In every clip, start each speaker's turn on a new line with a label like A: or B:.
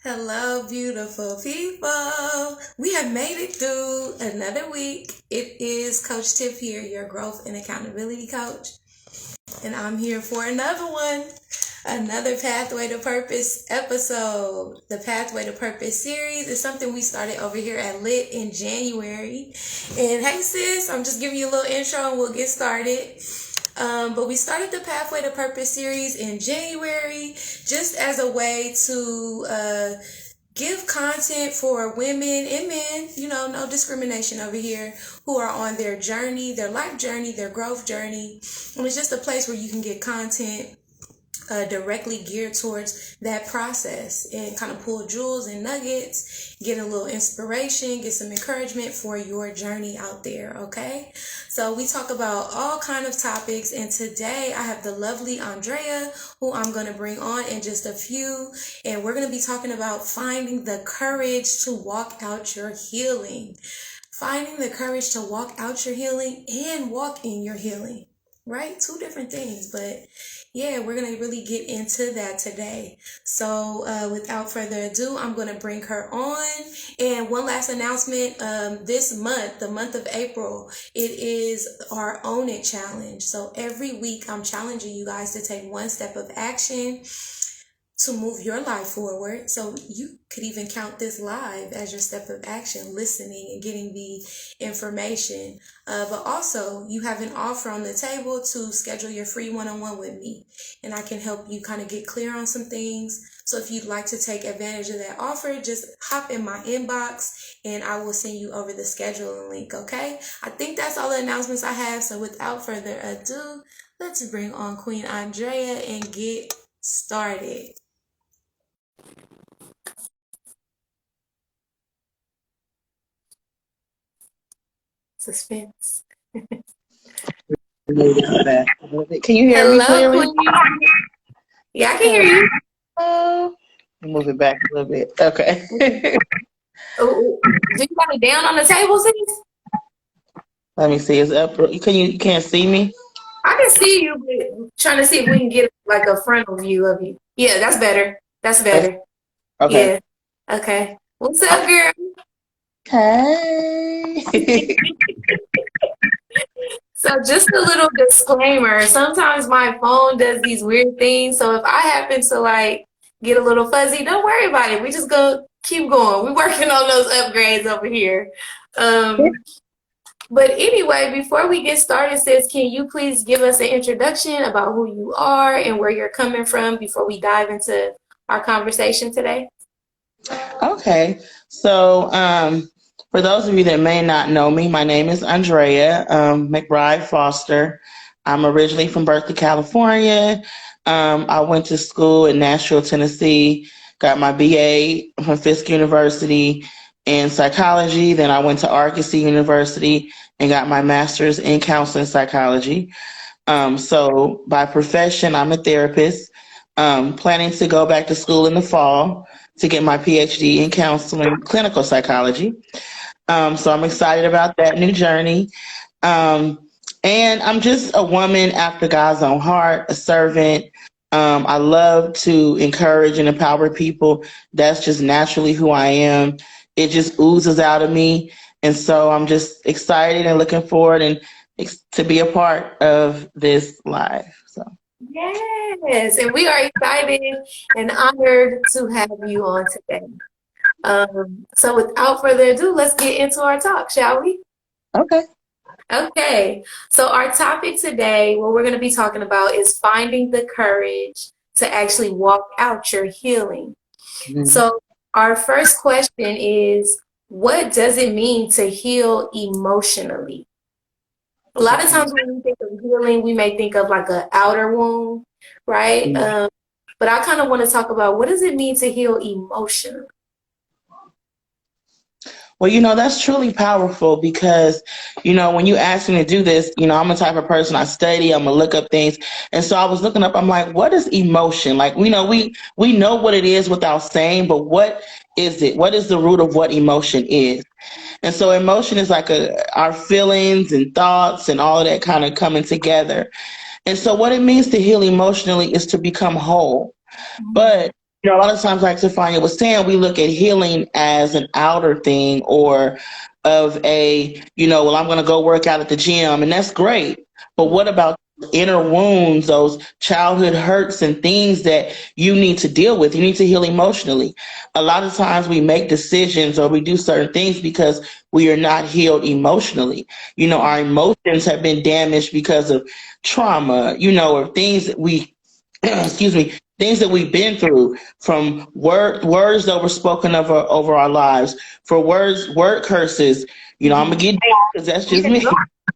A: Hello, beautiful people. We have made it through another week. It is Coach Tiff here, your growth and accountability coach. And I'm here for another one, another Pathway to Purpose episode. The Pathway to Purpose series is something we started over here at Lit in January. And hey, sis, I'm just giving you a little intro and we'll get started. But we started the Pathway to Purpose series in January just as a way to give content for women and men, no discrimination over here, who are on their journey, their life journey, their growth journey. And it's just a place where you can get content directly geared towards that process and kind of pull jewels and nuggets, get a little inspiration, get some encouragement for your journey out there. Okay, so we talk about all kind of topics, and today I have the lovely Andrea, who I'm going to bring on in just a few, and we're going to be talking about finding the courage to walk out your healing. Finding the courage to walk out your healing and walk in your healing, right? Two different things, but yeah, we're going to really get into that today. So without further ado, I'm going to bring her on. And one last announcement, this month, the month of April, it is our Own It Challenge. So every week I'm challenging you guys to take one step of action to move your life forward. So you could even count this live as your step of action, listening and getting the information. But also you have an offer on the table to schedule your free one-on-one with me. And I can help you kind of get clear on some things. So if you'd like to take advantage of that offer, just hop in my inbox and I will send you over the scheduling link. Okay. I think that's all the announcements I have. So without further ado, let's bring on Queen Andrea and get started. Suspense.
B: Can you hear me
A: Hello,
B: clearly?
A: Queen. Yeah, I can hear you.
B: Hello. Move it back a little bit. Okay.
A: Oh, do you got it down on the table, sis?
B: Let me see. It's up. You can't see me?
A: I can see you, but trying to see if we can get like a frontal view of you. Yeah, that's better. That's better.
B: Okay.
A: Yeah. Okay. What's up, girl?
B: Hey.
A: So just a little disclaimer. Sometimes my phone does these weird things. So if I happen to like get a little fuzzy, don't worry about it. We just go keep going. We're working on those upgrades over here. But anyway, before we get started, sis, can you please give us an introduction about who you are and where you're coming from before we dive into our conversation today?
B: Okay. So, for those of you that may not know me, my name is Andrea McBride Foster. I'm originally from Berkeley, California. I went to school in Nashville, Tennessee, got my BA from Fisk University in psychology. Then I went to Argosy University and got my master's in counseling psychology. So by profession, I'm a therapist, planning to go back to school in the fall to get my PhD in counseling clinical psychology. So I'm excited about that new journey. And I'm just a woman after God's own heart, a servant. I love to encourage and empower people. That's just naturally who I am. It just oozes out of me. And so I'm just excited and looking forward and to be a part of this live. So.
A: Yes, and we are excited and honored to have you on today. So without further ado, let's get into our talk, shall we?
B: Okay.
A: Okay, so our topic today, what we're going to be talking about is finding the courage to actually walk out your healing. Mm-hmm. So our first question is, what does it mean to heal emotionally? A lot of times when we think of healing, we may think of like an outer wound, right? Mm-hmm. But I kind of want to talk about, what does it mean to heal emotionally?
B: Well, that's truly powerful because, when you ask me to do this, I'm the type of person I study, I'm going to look up things. And so I was looking up, I'm like, what is emotion? Like, we know what it is without saying, but what is it? What is the root of what emotion is? And so emotion is like our feelings and thoughts and all of that kind of coming together. And so what it means to heal emotionally is to become whole. But A lot of times, like Sophia was saying, we look at healing as an outer thing or of a, well, I'm going to go work out at the gym, and that's great. But what about inner wounds, those childhood hurts and things that you need to deal with? You need to heal emotionally. A lot of times we make decisions or we do certain things because we are not healed emotionally. Our emotions have been damaged because of trauma, or things that we excuse me, things that we've been through, from words that were spoken over our lives, for word curses. I'm gonna get down because that's just me.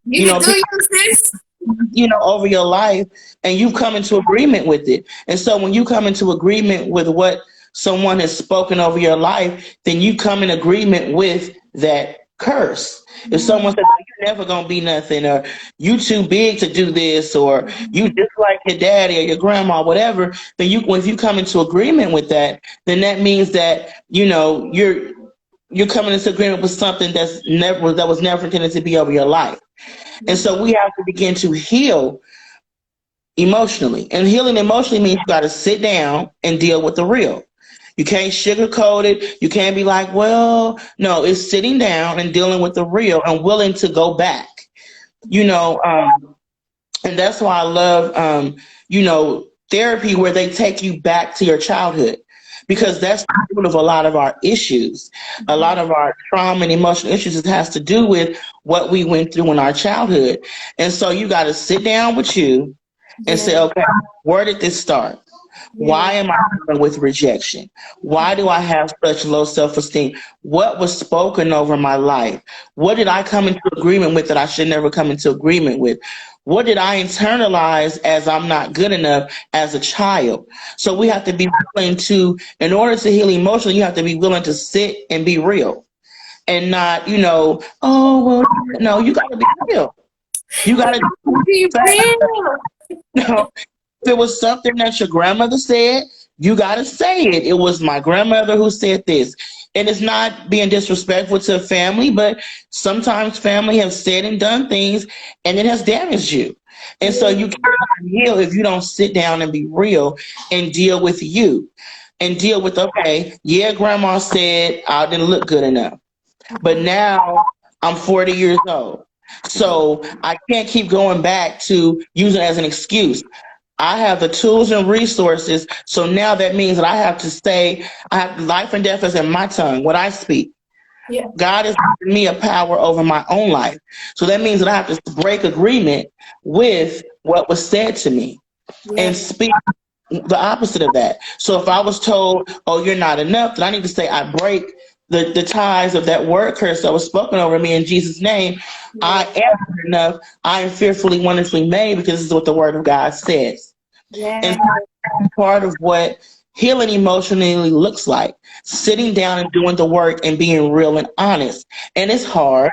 A: You can do
B: People,
A: your sis.
B: over your life, and you've come into agreement with it. And so when you come into agreement with what someone has spoken over your life, then you come in agreement with that curse. If someone says, "Oh, you're never gonna be nothing," or "you too big to do this," or "you just like your daddy or your grandma," whatever, then if you come into agreement with that, then that means that you're coming into agreement with something that was never intended to be over your life. And so we have to begin to heal emotionally. And healing emotionally means you got to sit down and deal with the real. You can't sugarcoat it. You can't be like, well, no, it's sitting down and dealing with the real and willing to go back. And that's why I love, therapy, where they take you back to your childhood, because that's the root of a lot of our issues. A lot of our trauma and emotional issues, it has to do with what we went through in our childhood. And so you got to sit down with you and say, okay, where did this start? Why am I dealing with rejection? Why do I have such low self-esteem? What was spoken over my life? What did I come into agreement with that I should never come into agreement with? What did I internalize as I'm not good enough as a child? So we have to be willing to, in order to heal emotionally, you have to be willing to sit and be real, and not, oh, well, no, you got to be real. You got to
A: be real.
B: If it was something that your grandmother said, you got to say it. It was my grandmother who said this. And it's not being disrespectful to family, but sometimes family have said and done things and it has damaged you. And so you can't heal if you don't sit down and be real and deal with you and deal with, okay, yeah, grandma said I didn't look good enough, but now I'm 40 years old. So I can't keep going back to using it as an excuse. I have the tools and resources. So now that means that I have to say, I have life and death is in my tongue, what I speak.
A: Yeah.
B: God has given me a power over my own life. So that means that I have to break agreement with what was said to me and speak the opposite of that. So if I was told, oh, you're not enough, then I need to say, I break the ties of that word curse that was spoken over me in Jesus' name. I am enough. I am fearfully, wonderfully made, because this is what the word of God says. And part of what healing emotionally looks like, sitting down and doing the work and being real and honest. And it's hard.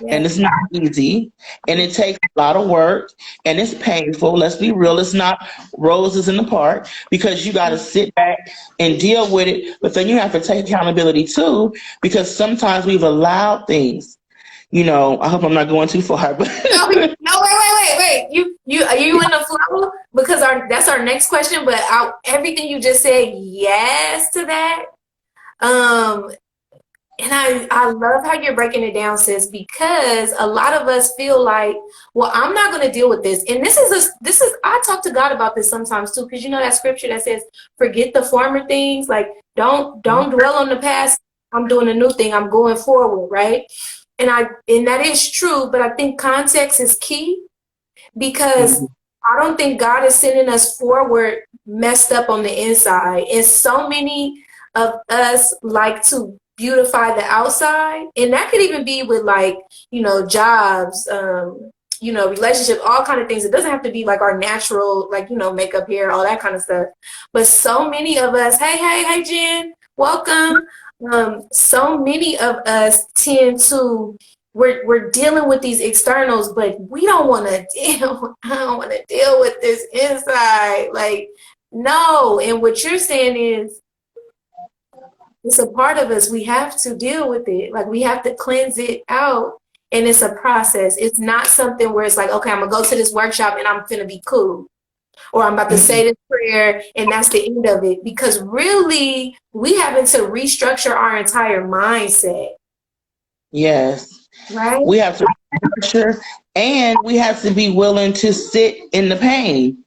B: And it's not easy, and it takes a lot of work, and it's painful. Let's be real. It's not roses in the park, because you got to sit back and deal with it. But then you have to take accountability too, because sometimes we've allowed things. I hope I'm not going too far, but
A: no, wait. You are you in the flow? Because that's our next question. But everything you just said, yes to that. And I love how you're breaking it down, sis, because a lot of us feel like, well, I'm not going to deal with this. And this is I talk to God about this sometimes too, because that scripture that says, forget the former things, like don't dwell on the past. I'm doing a new thing. I'm going forward, right? And that is true, but I think context is key, because I don't think God is sending us forward messed up on the inside. And so many of us like to beautify the outside, and that could even be with jobs, relationship, all kind of things. It doesn't have to be like our natural, makeup, hair, all that kind of stuff. But so many of us, hey Jen, welcome. So many of us tend to, we're dealing with these externals, but we don't want to deal. I don't want to deal with this inside. No. And what you're saying is, it's a part of us. We have to deal with it. We have to cleanse it out. And it's a process. It's not something where it's like, okay, I'm going to go to this workshop and I'm going to be cool. or I'm about to say this prayer and that's the end of it. Because really, we having to restructure our entire mindset,
B: Yes.
A: right?
B: We have to structure, and we have to be willing to sit in the pain.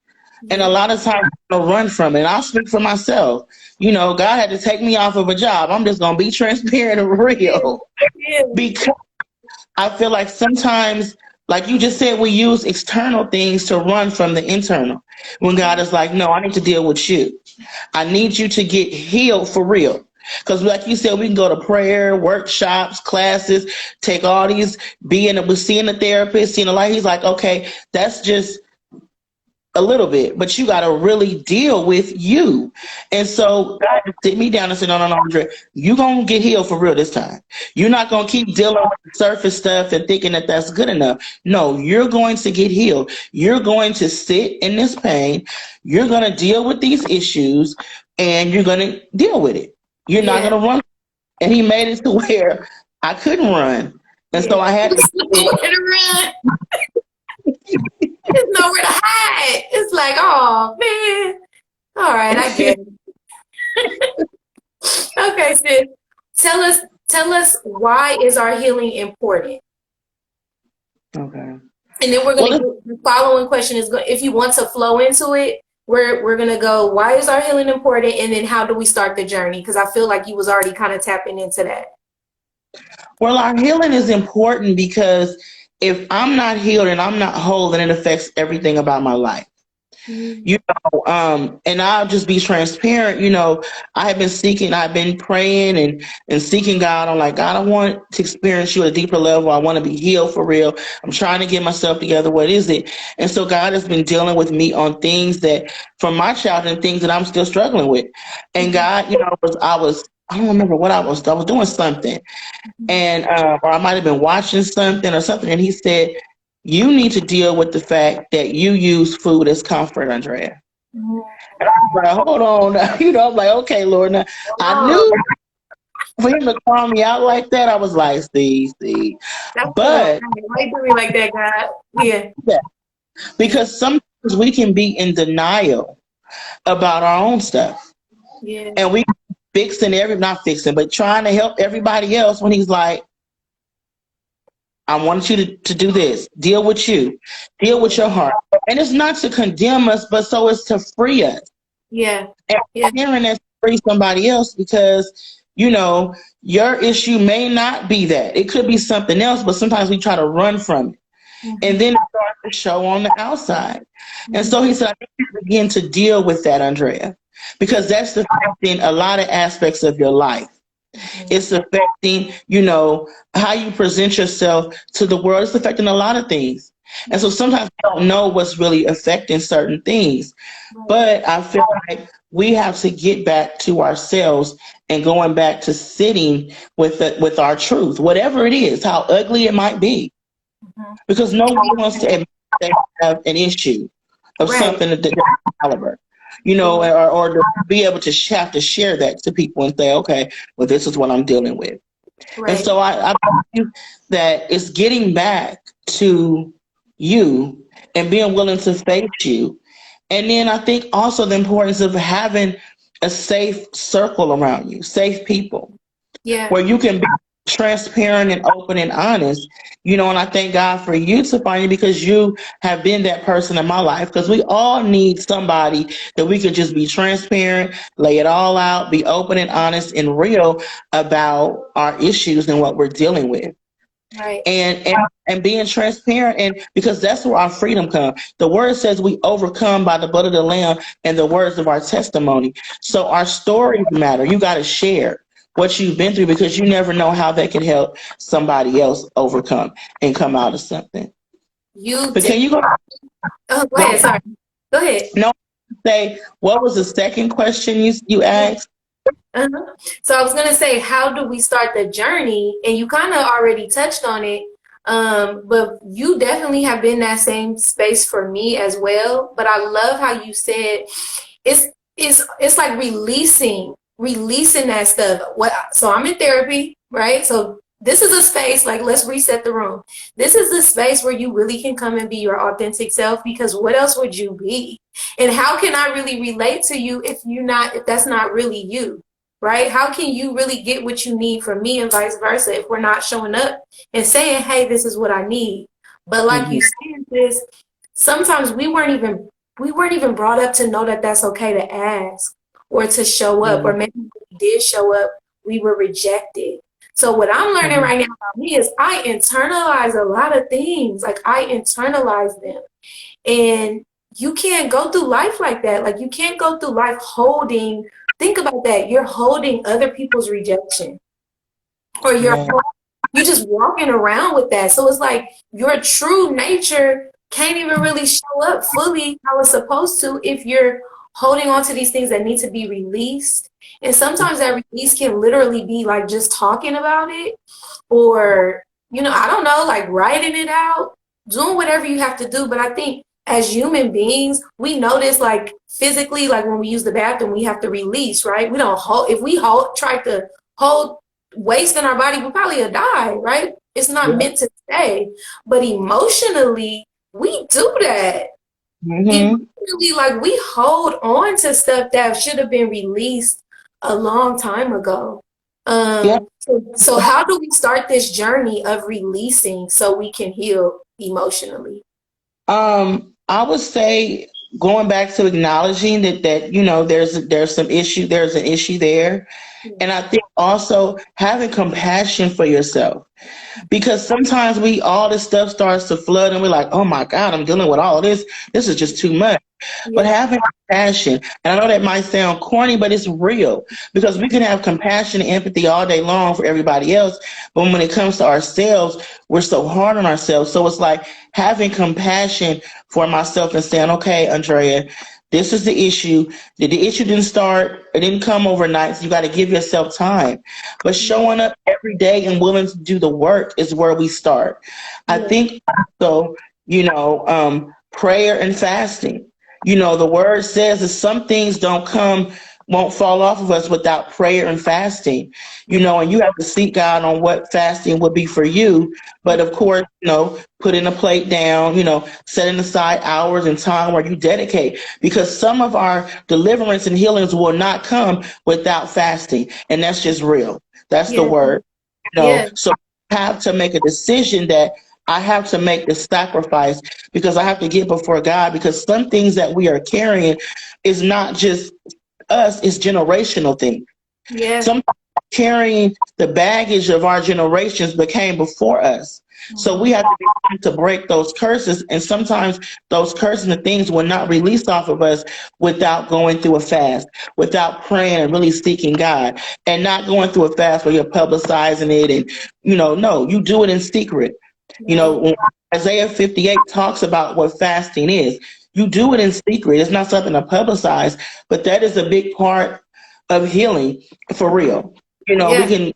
B: And a
A: Yeah.
B: lot of times I'll run from it. I'll speak for myself. You know, God had to take me off of a job. I'm just gonna be transparent and real.
A: Yeah.
B: Because I feel like sometimes, like you just said, we use external things to run from the internal. When God is like, no, I need to deal with you. I need you to get healed for real. Because like you said, we can go to prayer, workshops, classes, take all these, seeing a therapist, seeing a light. He's like, okay, that's just a little bit, but you got to really deal with you. And so God sit me down and said, no, Andre, you're going to get healed for real this time. You're not going to keep dealing with the surface stuff and thinking that that's good enough. No, you're going to get healed. You're going to sit in this pain. You're going to deal with these issues and you're going to deal with it. You're not
A: Yeah.
B: going to run. And he made it to where I couldn't run. And so
A: Yeah.
B: I had to.
A: Nowhere to run. There's nowhere to hide. It's like, oh man. All right, I get it. Okay, sis. Tell us why is our healing important?
B: Okay.
A: And then we're gonna
B: Well,
A: get the following question is if you want to flow into it, we're gonna go, why is our healing important? And then how do we start the journey? Because I feel like you was already kind of tapping into that.
B: well, our healing is important because if I'm not healed and I'm not whole, then it affects everything about my life.
A: Mm-hmm.
B: You know, and I'll just be transparent. You know, I've been praying and seeking God. I'm like, God, I want to experience you at a deeper level. I want to be healed for real. I'm trying to get myself together. What is it? And so God has been dealing with me on things that from my childhood and things that I'm still struggling with. And God, you know, I don't remember what I was doing something, and or I might have been watching something or something, and he said, "You need to deal with the fact that you use food as comfort, Andrea." And I was like, "Hold on," now. You know, I'm like, "Okay, Lord." Now I
A: Oh,
B: knew for him to call me out like that, I was like, see,"
A: that's so
B: but
A: why you do me like that, God? Yeah.
B: yeah,
A: Yeah.
B: because sometimes we can be in denial about our own stuff,
A: Yeah.
B: and we not fixing, but trying to help everybody else when he's like, I want you to do this. Deal with you. Deal with your heart. And it's not to condemn us, but so it's to free us.
A: Yeah.
B: And
A: Yeah.
B: hearing that to free somebody else because, you know, your issue may not be that. It could be something else, but sometimes we try to run from it. And
A: Mm-hmm.
B: then it starts to show on the outside. And
A: Mm-hmm.
B: so he said, I need you to begin to deal with that, Andrea,
A: Yeah.
B: because that's affecting a lot of aspects of your life.
A: Mm-hmm.
B: It's affecting, you know, how you present yourself to the world. It's affecting a lot of things. And so sometimes we don't know what's really affecting certain things.
A: Right.
B: But I feel like we have to get back to ourselves and going back to sitting with our truth, whatever it is, how ugly it might be.
A: Mm-hmm.
B: Because nobody wants to admit they have an issue of
A: Right.
B: something of that caliber, you know,
A: Yeah.
B: or to be able to have to share that to people and say, okay, well, this is what I'm dealing with. And
A: Right.
B: so I believe that it's getting back to you and being willing to face you. And then I think also the importance of having a safe circle around you, safe people
A: Yeah.
B: where you can be transparent and open and honest, you know, and I thank God for you, Tafani, because you have been that person in my life, because we all need somebody that we can just be transparent, lay it all out, be open and honest and real about our issues and what we're dealing with.
A: Right.
B: And being transparent, and because that's where our freedom comes. The word says we overcome by the blood of the lamb and the words of our testimony. So our stories matter. You got to share what you've been through because you never know how that can help somebody else overcome and come out of something.
A: You
B: But
A: did.
B: can you go?
A: Oh, go ahead. Sorry. Go ahead.
B: No, say what was the second question you
A: Yeah.
B: asked?
A: Uh-huh. So I was gonna say, how do we start the journey? And you kind of already touched on it, but you definitely have been that same space for me as well. But I love how you said it's it's like releasing that stuff. What? So I'm in therapy, right? So this is a space, like, let's reset the room. This is the space where you really can come and be your authentic self, because what else would you be? And how can I really relate to you if that's not really you? Right? How can you really get what you need from me and vice versa if we're not showing up and saying, hey, this is what I need? But like
B: Mm-hmm.
A: you said, this sometimes we weren't even brought up to know that that's okay to ask or to show up, or
B: Yeah.
A: maybe when we did show up, we were rejected. So what I'm learning
B: Mm-hmm.
A: right now about me is I internalize a lot of things. Like, I internalize them. And you can't go through life like that. Like, you can't go through life holding, think about that. You're holding other people's rejection, or
B: Yeah.
A: you're just walking around with that. So it's like your true nature can't even really show up fully how it's supposed to if you're holding on to these things that need to be released. And sometimes that release can literally be like just talking about it, or, I don't know, like writing it out, doing whatever you have to do. But I think as human beings, we notice, like, physically, like when we use the bathroom, we have to release, right? We don't hold, if we try to hold waste in our body, we probably will die, right? It's not
B: Yeah.
A: meant to stay. But emotionally, we do that.
B: Mm-hmm.
A: Emotionally, like, we hold on to stuff that should have been released a long time ago.
B: Yeah.
A: So how do we start this journey of releasing so we can heal emotionally?
B: I would say going back to acknowledging that there's an issue there,
A: Yeah.
B: and I think also having compassion for yourself, because sometimes we all this stuff starts to flood and we're like, oh my God, I'm dealing with all this. This is just too much. But
A: Yeah.
B: having compassion, and I know that might sound corny, but it's real, because we can have compassion and empathy all day long for everybody else. But when it comes to ourselves, we're so hard on ourselves. So it's like having compassion for myself and saying, okay, Andrea, this is the issue. The issue didn't start, it didn't come overnight. So you got to give yourself time. But showing up every day and willing to do the work is where we start. I
A: Yeah.
B: think also, prayer and fasting. The word says that some things won't fall off of us without prayer and fasting.
A: Yeah.
B: And you have to seek God on what fasting would be for you. But of course, putting a plate down, setting aside hours and time where you dedicate, because some of our deliverance and healings will not come without fasting. And that's just real. That's the
A: Yeah.
B: word.
A: Yeah.
B: So I have to make a decision that I have to make the sacrifice, because I have to get before God, because some things that we are carrying is not just us, it's generational things.
A: Yeah.
B: Some carrying the baggage of our generations that came before us. So we
A: Mhm.
B: have to be willing to break those curses. And sometimes those curses and things will not release off of us without going through a fast, without praying and really seeking God, and not going through a fast where you're publicizing it. And, no, you do it in secret.
A: Yeah.
B: When Isaiah 58 talks about what fasting is, you do it in secret. It's not something to publicize, but that is a big part of healing for real. We
A: Yeah.
B: can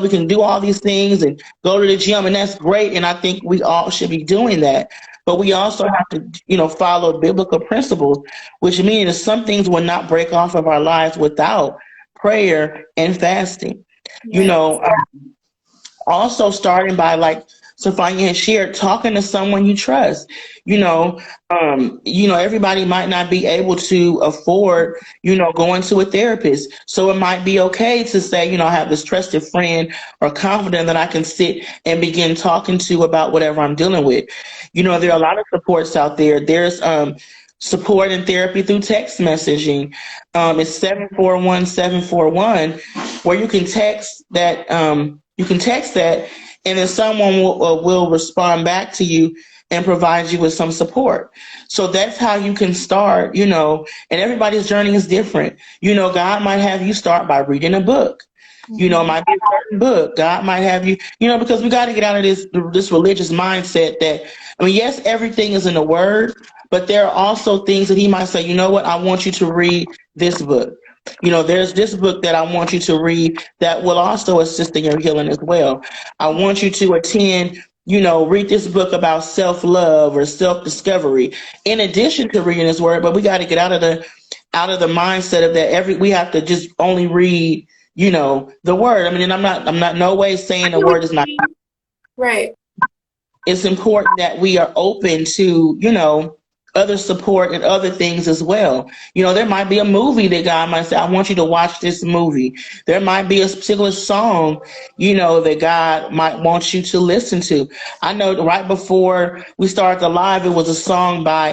B: we can do all these things and go to the gym, and that's great. And I think we all should be doing that. But we also have to, follow biblical principles, which means some things will not break off of our lives without prayer and fasting. You
A: Yeah.
B: know, also starting by, like Sophia has shared, talking to someone you trust. you know everybody might not be able to afford going to a therapist, so it might be okay to say, I have this trusted friend or confidant that I can sit and begin talking to about whatever I'm dealing with. There are a lot of supports out there. There's support and therapy through text messaging. It's 741-741, where you can text that, and then someone will respond back to you and provide you with some support. So that's how you can start. And everybody's journey is different. God might have you start by reading a book.
A: Mhm.
B: Might be a certain book. God might have you, because we got to get out of this religious mindset that, I mean, yes, everything is in the Word, but there are also things that He might say, you know what, I want you to read this book. There's this book that I want you to read that will also assist in your healing as well. I want you to read this book about self-love or self-discovery, in addition to reading His Word. But we got to get out of the mindset of that we have to just only read the word. I mean, and I'm not no way saying
A: I
B: the
A: get what
B: word is
A: you
B: not.
A: mean. Right.
B: It's important that we are open to, other support and other things as well. There might be a movie that God might say, I want you to watch this movie. There might be a particular song, that God might want you to listen to. I know right before we started the live, it was a song by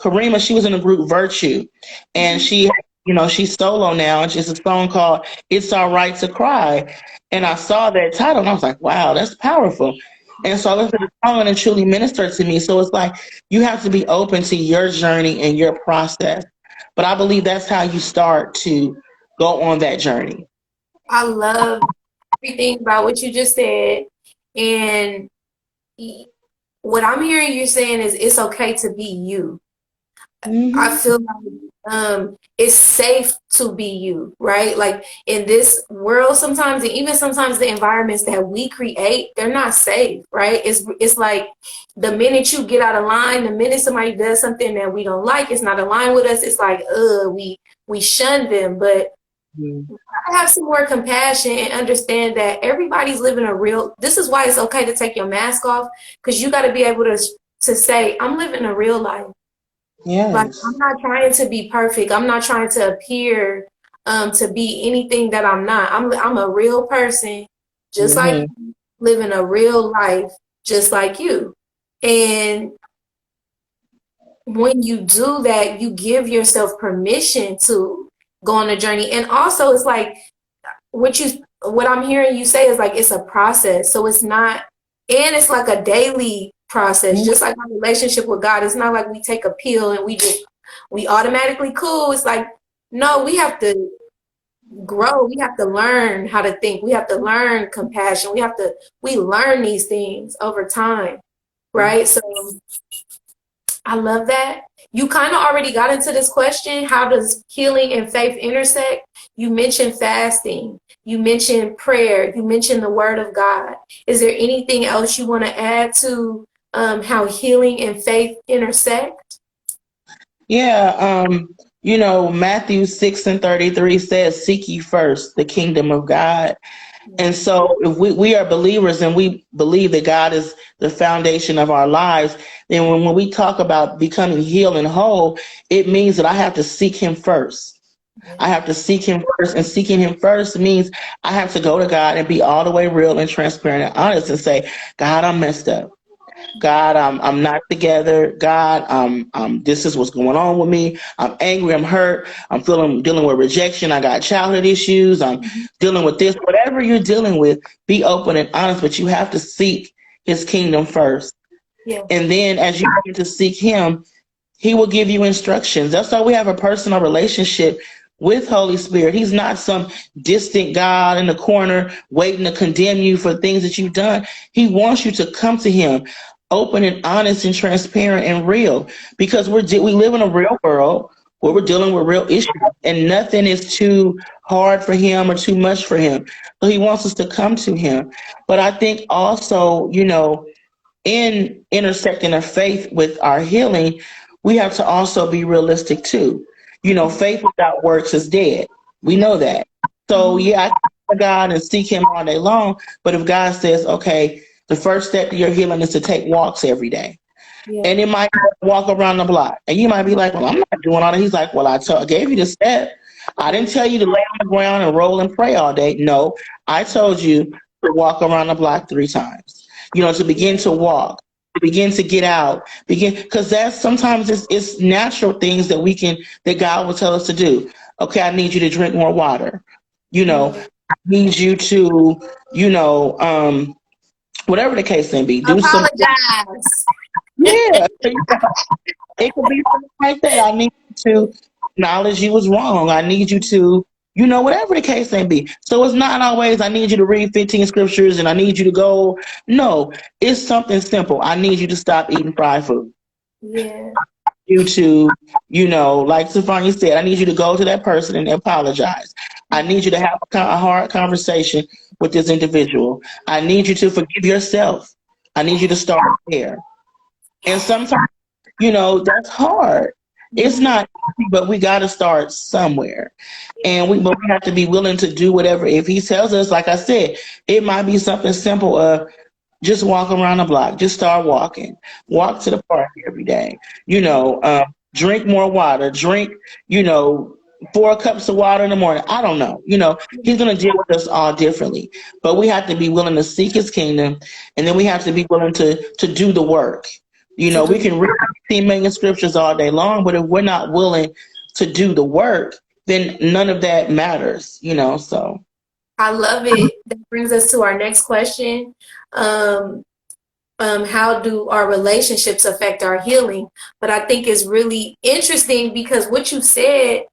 B: Karima. She was in the group Virtue, and
A: Mhm.
B: she's solo now, and it's a song called It's All Right to Cry. And I saw that title and I was like, wow, that's powerful. And so I listened to the song and it truly ministered to me. So it's like you have to be open to your journey and your process. But I believe that's how you start to go on that journey.
A: I love everything about what you just said. And what I'm hearing you saying is it's okay to be you. I
B: Hmm.
A: feel like it's safe to be you, right? Like in this world sometimes, and even sometimes the environments that we create, they're not safe, right? It's like the minute you get out of line, the minute somebody does something that we don't like, it's not aligned with us, it's like, we shun them. But I have some more compassion and understand that everybody's living a real, this is why it's okay to take your mask off, because you got to be able to say, I'm living a real life. Like, I'm
B: Yes.
A: not trying to be perfect. I'm not trying to appear to be anything that I'm not. I'm a real person, just like
B: Hmm.
A: you, living a real life, just like you. And when you do that, you give yourself permission to go on a journey. And also, it's like what I'm hearing you say is like it's a process. So it's not, and it's like a daily process, just like my relationship with God. It's not like we take a pill and we automatically cool. It's like, no, we have to grow. We have to learn how to think. We have to learn compassion. We learn these things over time. Right. So I love that. You kind of already got into this question. How does healing and faith intersect? You mentioned fasting. You mentioned prayer. You mentioned the word of God. Is there anything else you want to add to how healing and faith intersect?
B: Yeah. Matthew 6:33 says, seek ye first the kingdom of God. And so if we are believers and we believe that God is the foundation of our lives, then when we talk about becoming healed and whole, it means that I have to seek him first. I have to seek him first. And seeking him first means I have to go to God and be all the way real and transparent and honest and say, God, I'm messed up. God, I'm not together. God, this is what's going on with me. I'm angry. I'm hurt. Dealing with rejection. I got childhood issues. I'm dealing with this. Whatever you're dealing with, be open and honest, but you have to seek his kingdom first.
A: Yeah.
B: And then as you begin to seek him, he will give you instructions. That's why we have a personal relationship with Holy Spirit. He's not some distant God in the corner waiting to condemn you for things that you've done. He wants you to come to him open and honest and transparent and real, because we live in a real world where we're dealing with real issues and nothing is too hard for him or too much for him. So he wants us to come to him. But I think also, in intersecting our faith with our healing, we have to also be realistic too. Faith without works is dead. We know that. So
A: Mhm.
B: yeah, I can go to God and seek him all day long. But if God says, okay, the first step to your healing is to take walks every day.
A: Yeah.
B: And it might walk around the block. And you might be like, well, I'm not doing all that. He's like, well, I gave you the step. I didn't tell you to lay on the ground and roll and pray all day. No, I told you to walk around the block 3 times, to begin to walk, to begin to get out, because that's sometimes it's natural things that God will tell us to do. Okay, I need you to drink more water.
A: Yeah.
B: I need you to, whatever the case may be, do some,
A: Apologize.
B: yeah. It could be something like that. I need you to acknowledge you was wrong. I need you to, whatever the case may be. So it's not always, I need you to read 15 scriptures and I need you to go. No, it's something simple. I need you to stop eating fried food.
A: Yeah.
B: You to, like Stefania said, I need you to go to that person and apologize. I need you to have a hard conversation with this individual. I need you to forgive yourself. I need you to start there. And sometimes, that's hard. It's
A: Mhm.
B: not easy, but we got to start somewhere. And but we have to be willing to do whatever. If he tells us, like I said, it might be something simple of just walk around the block. Just start walking. Walk to the park every day. Drink more water. Drink, you know, 4 cups of water in the morning. I don't know. He's going to deal with us all differently. But we have to be willing to seek his kingdom. And then we have to be willing to do the work.
A: To
B: We
A: do.
B: can read 15 million scriptures all day long, but if we're not willing to do the work, then none of that matters. So.
A: I love it. That brings us to our next question. Um, how do our relationships affect our healing? But I think it's really interesting because what you said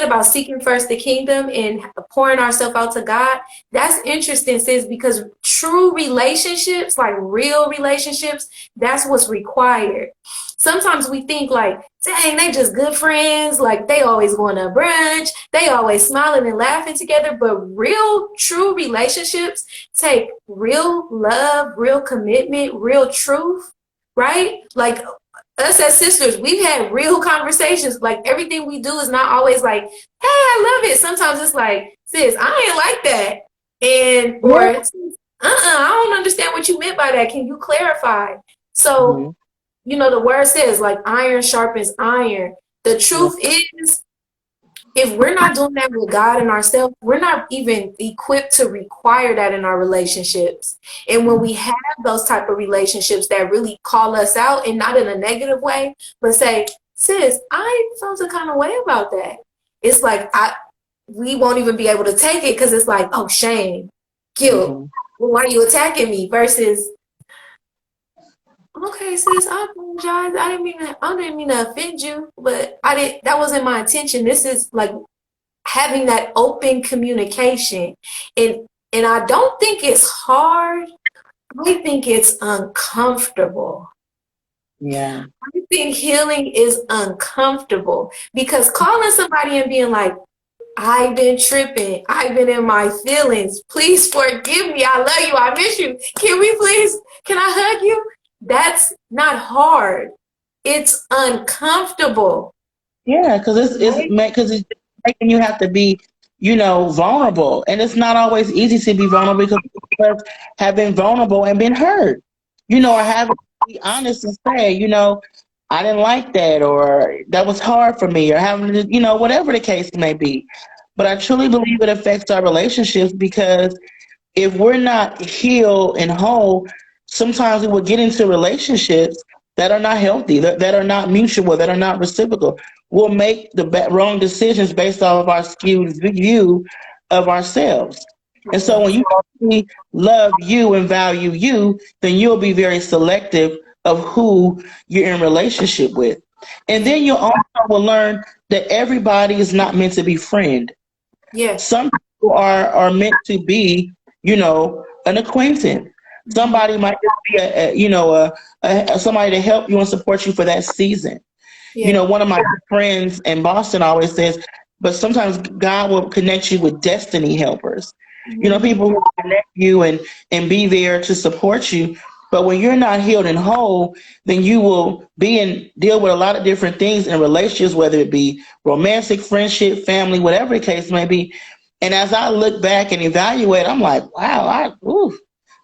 A: about seeking first the kingdom and pouring ourselves out to God, that's interesting, sis, because true relationships, like real relationships, that's what's required. Sometimes we think like, dang, they just good friends, like they always going to brunch, they always smiling and laughing together. But real, true relationships take real love, real commitment, real truth, right? Like us as sisters, we've had real conversations. Like everything we do is not always like, hey, I love it. Sometimes it's like, sis, I ain't like that. And, or,
B: Yeah.
A: I don't understand what you meant by that. Can you clarify? So,
B: Mhm.
A: the word says like iron sharpens iron. The
B: Yeah.
A: truth is, if we're not doing that with God and ourselves, we're not even equipped to require that in our relationships. And when we have those type of relationships that really call us out, and not in a negative way, but say, sis, I felt a kind of way about that. It's like we won't even be able to take it because it's like, oh, shame, guilt.
B: Mhm.
A: Well, why are you attacking me? Versus, okay, sis, I apologize. I didn't mean to offend you, but that wasn't my intention. This is like having that open communication. And I don't think it's hard. I think it's uncomfortable.
B: Yeah.
A: I think healing is uncomfortable because calling somebody and being like, I've been tripping. I've been in my feelings. Please forgive me. I love you. I miss you. Can I hug you? That's not hard. It's uncomfortable.
B: Yeah, because
A: Right?
B: it's making you have to be, vulnerable, and it's not always easy to be vulnerable because people have been vulnerable and been hurt, or having to be honest and say, I didn't like that, or that was hard for me, or having to, whatever the case may be. But I truly believe it affects our relationships because if we're not healed and whole, sometimes we will get into relationships that are not healthy, that are not mutual, that are not reciprocal. We'll make the wrong decisions based off of our skewed view of ourselves. And so when
A: Yes.
B: you really love you and value you, then you'll be very selective of who you're in relationship with. And
A: Yeah.
B: then you also will learn that everybody is not meant to be friend.
A: Yeah.
B: Some people are meant to be, an acquaintance.
A: Mhm.
B: Somebody might just be somebody to help you and support you for that season.
A: Yeah.
B: One of my friends in Boston always says, but sometimes God will connect you with destiny helpers.
A: Mhm.
B: People who will connect you and be there to support you. But when you're not healed and whole, then you will deal with a lot of different things in relationships, whether it be romantic, friendship, family, whatever the case may be. And as I look back and evaluate, I'm like, wow,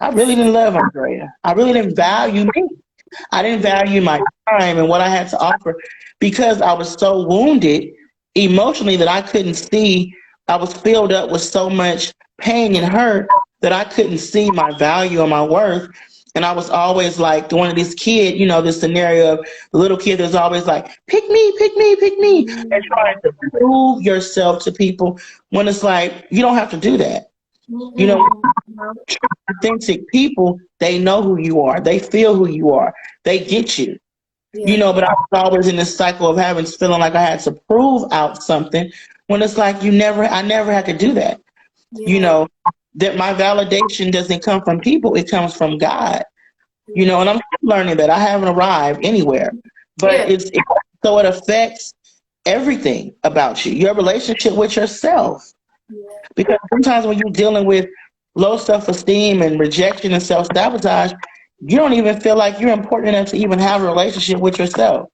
B: I really didn't love Andrea. I really didn't value me. I didn't value my time and what I had to offer because I was so wounded emotionally that I couldn't see. I was filled up with so much pain and hurt that I couldn't see my value or my worth. And I was always like one of these kid, this scenario of the little kid that's always like, pick me, pick me, pick me, and trying to prove yourself to people when it's like, you don't have to do that. You know,
A: Mhm.
B: authentic people, they know who you are. They feel who you are. They get you.
A: Yeah.
B: But I was always in this cycle of feeling like I had to prove out something when it's like I never had to do that. You
A: Yeah.
B: know, that my validation doesn't come from people, it comes from God.
A: Yeah.
B: And I'm still learning that I haven't arrived anywhere. But
A: Yeah.
B: so it affects everything about you, your relationship with yourself.
A: Yeah.
B: Because sometimes when you're dealing with low self esteem and rejection and self sabotage, you don't even feel like you're important enough to even have a relationship with yourself.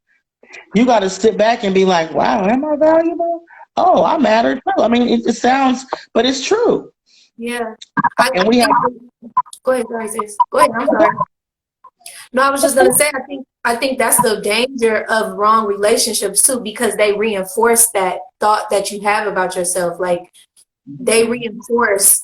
B: you got to sit back and be like, wow, am I valuable? Oh, I matter too. I mean, it sounds, but it's true.
A: Yeah. I
B: And we have,
A: think, go ahead, sorry, sis. Go ahead, I'm sorry. No, I was just gonna say, I think that's the danger of wrong relationships too, because they reinforce that thought that you have about yourself. Like they reinforce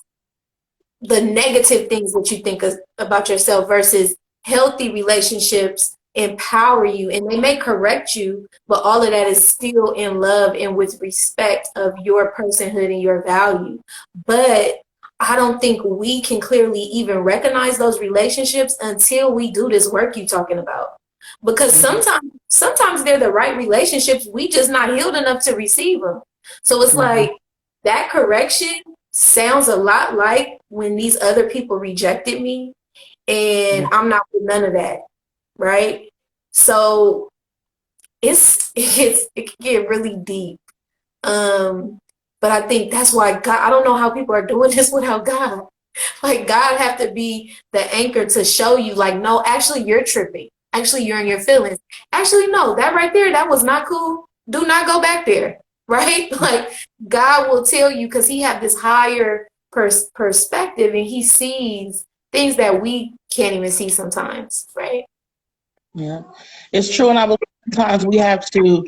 A: the negative things that you think about yourself versus healthy relationships empower you and they may correct you, but all of that is still in love and with respect of your personhood and your value. But I don't think we can clearly even recognize those relationships until we do this work you're talking about. Because sometimes they're the right relationships, we just not healed enough to receive them. So it's like that correction sounds a lot like when these other people rejected me and I'm not with none of that, right? So it can get really deep. But I think that's why God, I don't know how people are doing this without God. Like God have to be the anchor to show you like, no, actually you're tripping. Actually, you're in your feelings. Actually, no, that right there, that was not cool. Do not go back there. Right? Like God will tell you because he have this higher perspective and he sees things that we can't even see sometimes. Right?
B: yeah, it's true. And I believe sometimes we have to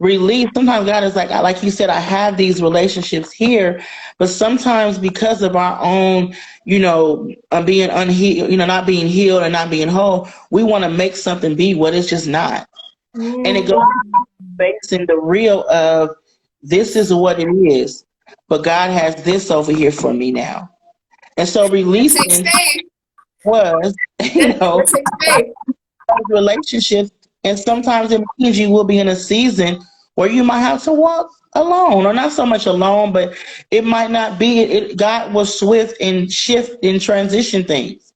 B: release. Sometimes God is like you said, I have these relationships here, but sometimes because of our own, being unhealed, not being healed and not being whole, we want to make something be what it's just not. And it goes based in the real of this is what it is, but God has this over here for me now. And so
A: That takes
B: releasing
A: faith.
B: was,
A: That takes faith.
B: relationships, and sometimes it means you will be in a season where you might have to walk alone, or not so much alone, but it might not be. God was swift and shift and transition things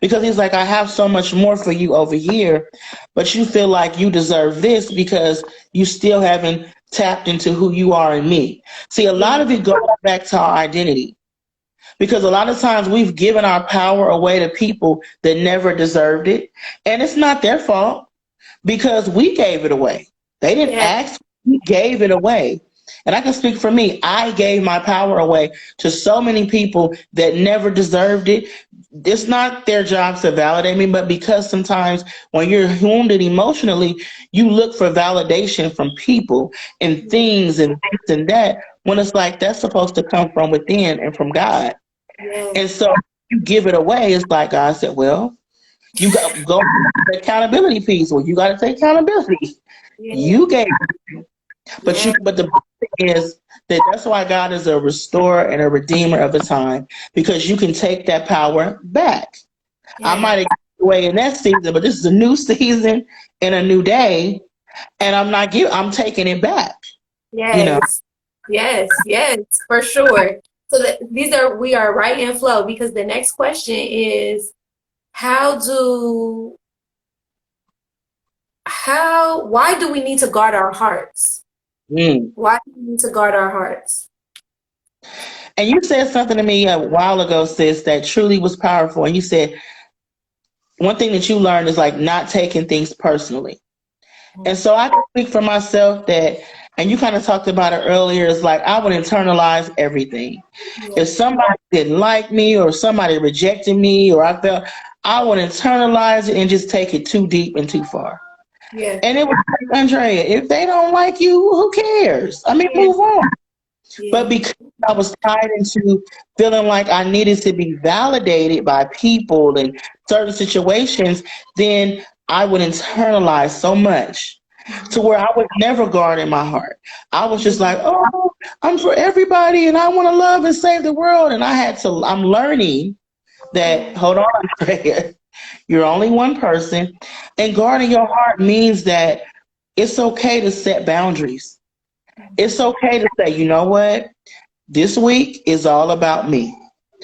B: because He's like, I have so much more for you over here, but you feel like you deserve this because you still haven't tapped into who you are in me. See, a lot of it goes back to our identity. Because a lot of times we've given our power away to people that never deserved it. And it's not their fault because we gave it away. They didn't
A: Yeah.
B: ask, we gave it away. And I can speak for me. I gave my power away to so many people that never deserved it. It's not their job to validate me, but because sometimes when you're wounded emotionally, you look for validation from people and things and this and that, when it's like that's supposed to come from within and from God.
A: Yeah.
B: And so you give it away. It's like God said, well, you got go to the accountability piece. Well, you got to take accountability.
A: Yeah.
B: You gave,
A: Yeah.
B: but the thing is that's why God is a restorer and a redeemer of the time, because you can take that power back. I
A: Yeah.
B: might have given it away in that season, but this is a new season and a new day, and I'm taking it back. You know.
A: Yes. Yes. Yes. For sure. So we are right in flow because the next question is how do why do we need to guard our hearts?
B: Mm.
A: Why do we need to guard our hearts?
B: And you said something to me a while ago, sis, that truly was powerful. And you said one thing that you learned is like not taking things personally. And so I can speak for myself that, and you kind of talked about it earlier, is like I would internalize everything.
A: Yeah.
B: If somebody didn't like me or somebody rejected me or I would internalize it and just take it too deep and too far.
A: Yeah.
B: And it was like, Andrea, if they don't like you, who cares? I mean,
A: Yeah.
B: move on.
A: Yeah.
B: But because I was tied into feeling like I needed to be validated by people and certain situations, then I would internalize so much to where I would never guard in my heart. I was just like, oh, I'm for everybody and I want to love and save the world. And I'm learning that, hold on, Andrea, you're only one person. And guarding your heart means that it's okay to set boundaries. It's okay to say, you know what? This week is all about me.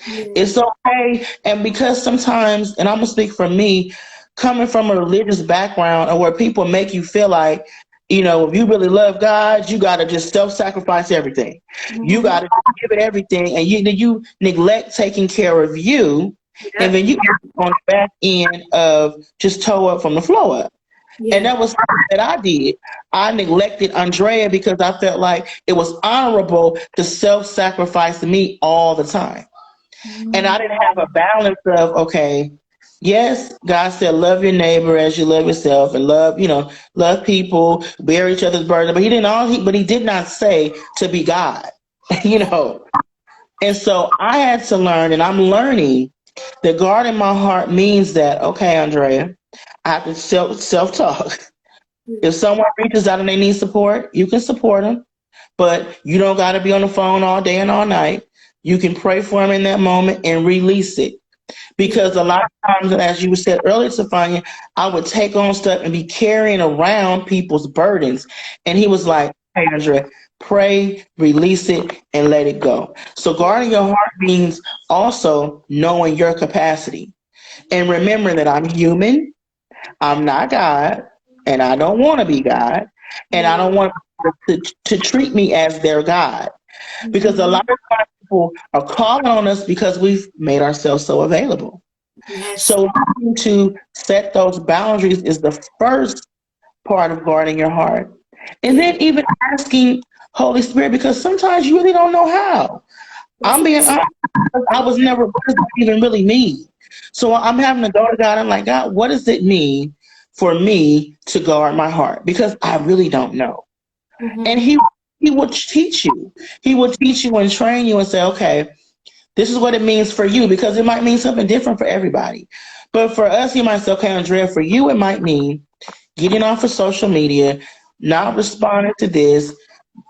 A: Yeah.
B: It's okay. And because sometimes, and I'm going to speak for me, coming from a religious background or where people make you feel like, if you really love God, you got to just self-sacrifice everything. You got to give it everything. And you neglect taking care of you. And
A: Yep.
B: then you on the back end of just toe up from the flow up. And
A: Yeah.
B: that was something that I did. I neglected Andrea because I felt like it was honorable to self-sacrifice me all the time. And I didn't have a
A: Mm.
B: balance of, okay, yes, God said love your neighbor as you love yourself, and love, love people, bear each other's burden. But he did not say to be God, you
A: Yeah.
B: know. And so I had to learn, and I'm learning that guarding my heart means that, okay, Andrea, I have to self talk. If someone reaches out and they need support, you can support them, but you don't got to be on the phone all day and all night. You can pray for them in that moment and release it. Because
A: Yeah.
B: a lot of times, as you said earlier, Stefania, I would take on stuff and be carrying around people's burdens. And he was like, hey, Andrea, pray, release it, and let it go. So guarding your heart means also knowing your capacity and remembering that I'm human, I'm not God, and I don't want to be God, and I don't
A: Yeah.
B: want to treat me as their God. Because a
A: Mhm.
B: lot of times people are calling on us because we've made ourselves so available.
A: Yes.
B: So learning to set those boundaries is the first part of guarding your heart. And
A: Yeah.
B: then even asking Holy Spirit, because sometimes you really don't know how.
A: That's
B: I'm
A: what
B: being
A: I'm saying.
B: honest, I was never, what does that even really mean? So I'm having to go to God. I'm like, God, what does it mean for me to guard my heart? Because I really don't know. And
A: Mm-hmm.
B: he will teach you. He will teach you and train you and say, okay, this is what it means for you, because it might mean something different for everybody. But for us, you might say, okay, Andrea, for you, it might mean getting off of social media, not responding to this,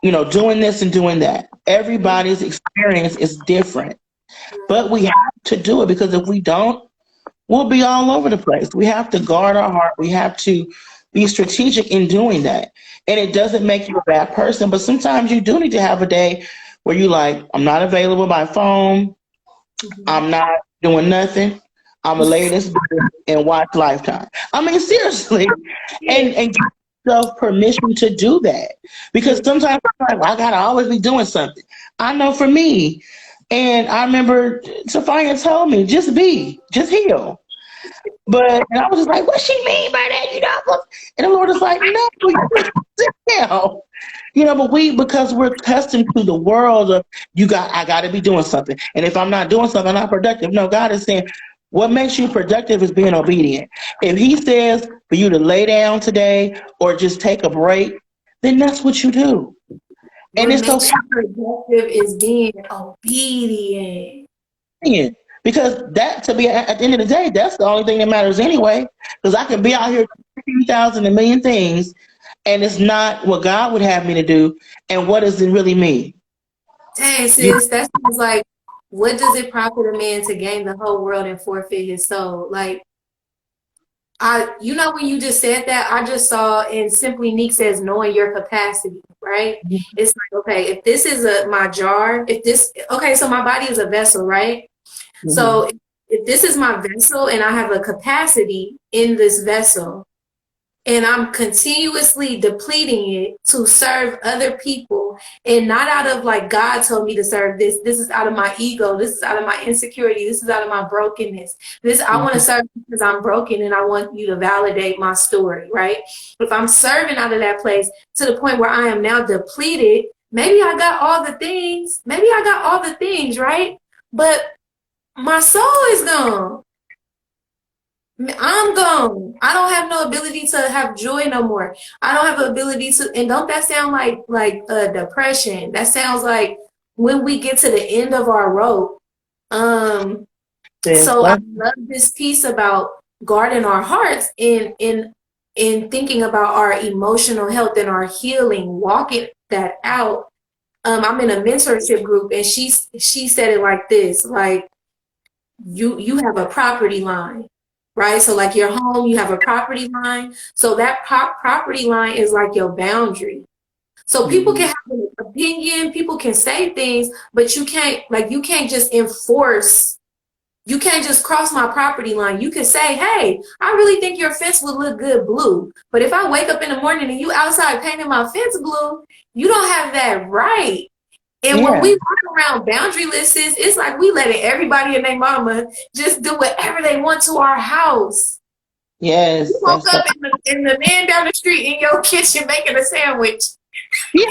B: doing this and doing that. Everybody's experience is different, but we have to do it because if we don't, we'll be all over the place. We have to guard our heart. We have to be strategic in doing that. And it doesn't make you a bad person, but sometimes you do need to have a day where you like, I'm not available by phone.
A: Mm-hmm.
B: I'm not doing nothing. I'm gonna lay this and watch Lifetime. I mean, seriously,
A: Yeah.
B: and give yourself permission to do that because
A: Yeah.
B: sometimes I'm like, well, I gotta always be doing something. I know for me, and I remember Sophia told me, just heal. But and I was just like, what she mean by that? And the Lord is like, no, you sit down. But because we're accustomed to the world of I gotta be doing something. And if I'm not doing something, I'm not productive. No, God is saying what makes you productive is being obedient. If he says for you to lay down today or just take a break, then that's what you do. And
A: What
B: it's
A: makes
B: okay.
A: you productive is being obedient.
B: Because that to be at the end of the day, that's the only thing that matters anyway. Because I can be out here 15,000 a million things, and it's not what God would have me to do. And what does it really mean?
A: Dang,
B: You
A: sis, that sounds like, what does it profit a man to gain the whole world and forfeit his soul? Like, when you just said that, I just saw in Simply Neek says knowing your capacity, right? It's like, okay, if this is my jar, okay, so my body is a vessel, right?
B: Mhm.
A: So if this is my vessel and I have a capacity in this vessel, and I'm continuously depleting it to serve other people, and not out of like God told me to serve this. This is out of my ego. This is out of my insecurity. This is out of my brokenness. This I want to
B: Mhm.
A: serve because I'm broken and I want you to validate my story, right? If I'm serving out of that place to the point where I am now depleted, maybe I got all the things. Maybe I got all the things, right? But my soul is gone. I'm gone. I don't have no ability to have joy no more. I don't have the ability to, and don't that sound like depression? That sounds like when we get to the end of our rope. Um,
B: Yes,
A: so I
B: well,
A: love this piece about guarding our hearts in thinking about our emotional health and our healing, walking that out. I'm in a mentorship group, and she said it like this, like you have a property line, right? So like your home, you have a property line. So that property line is like your boundary. So people can
B: mhm.
A: have an opinion, people can say things, but you can't just enforce. You can't just cross my property line. You can say, hey, I really think your fence would look good blue. But if I wake up in the morning and you outside painting my fence blue, you don't have that right. And when we
B: Yeah.
A: walk around boundaryless, it's like we letting everybody and their mama just do whatever they want to our house. You
B: Yes,
A: woke
B: that's so.
A: up and the man down the street in your kitchen making a sandwich.
B: Yeah,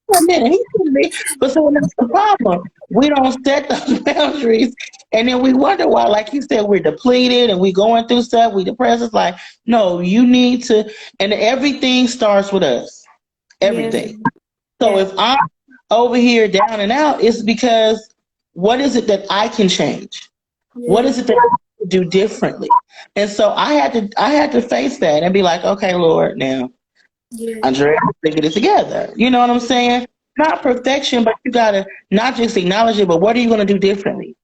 B: for a minute. He shouldn't be. But so that's the problem. We don't set those boundaries, and then we wonder why. Like you said, we're depleted and we going through stuff. We depressed. It's like, no, you need to. And everything starts with us.
A: Yes,
B: Everything. So
A: yes,
B: if I'm over here down and out, it's because what is it that I can change? What is
A: yes,
B: it that I can do differently? And so I had to face that and be like, okay, Lord, now
A: yes,
B: Andrea, figure it together. You know what I'm saying? Not perfection, but you gotta not just acknowledge it, but what are you gonna do differently?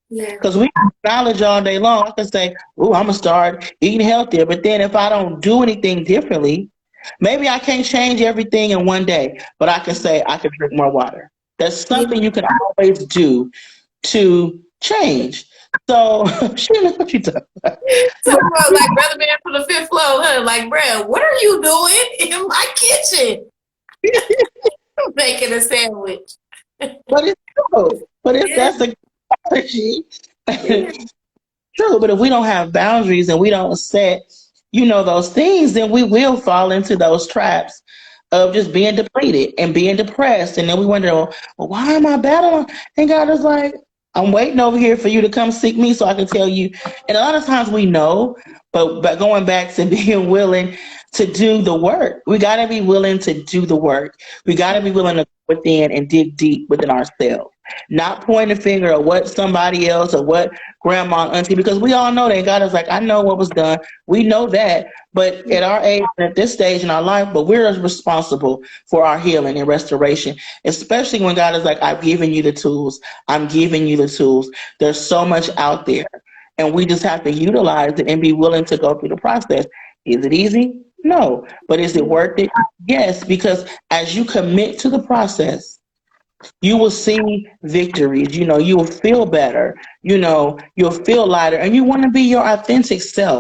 A: yes,
B: Because we can acknowledge all day long. I can say, "Oh, I'm gonna start eating healthier," but then if I don't do anything differently, maybe I can't change everything in one day, but I can say I can drink more water. That's
A: yes.
B: something you can always do to change. So, she knows what you talking about.
A: Talk about like brother man from the fifth floor, huh? Like, bruh, what are you doing in my kitchen? Making a sandwich.
B: But it's true. But if
A: Yeah,
B: that's the strategy,
A: yeah,
B: true, but if we don't have boundaries and we don't set, those things, then we will fall into those traps of just being depleted and being depressed. And then we wonder, well, why am I battling? And God is like, I'm waiting over here for you to come seek me so I can tell you. And a lot of times we know, but going back to being willing to do the work, we got to be willing to do the work. We got to be willing to go within and dig deep within ourselves. Not point a finger at what somebody else or what grandma, auntie, because we all know that God is like, I know what was done. We know that. But at our age, at this stage in our life, but we're responsible for our healing and restoration, especially when God is like, I've given you the tools. I'm giving you the tools. There's so much out there. And we just have to utilize it and be willing to go through the process. Is it easy? No. But is it worth it? Yes, because as you commit to the process, you will see victories. You will feel better. You'll feel lighter, and you want to be your authentic self.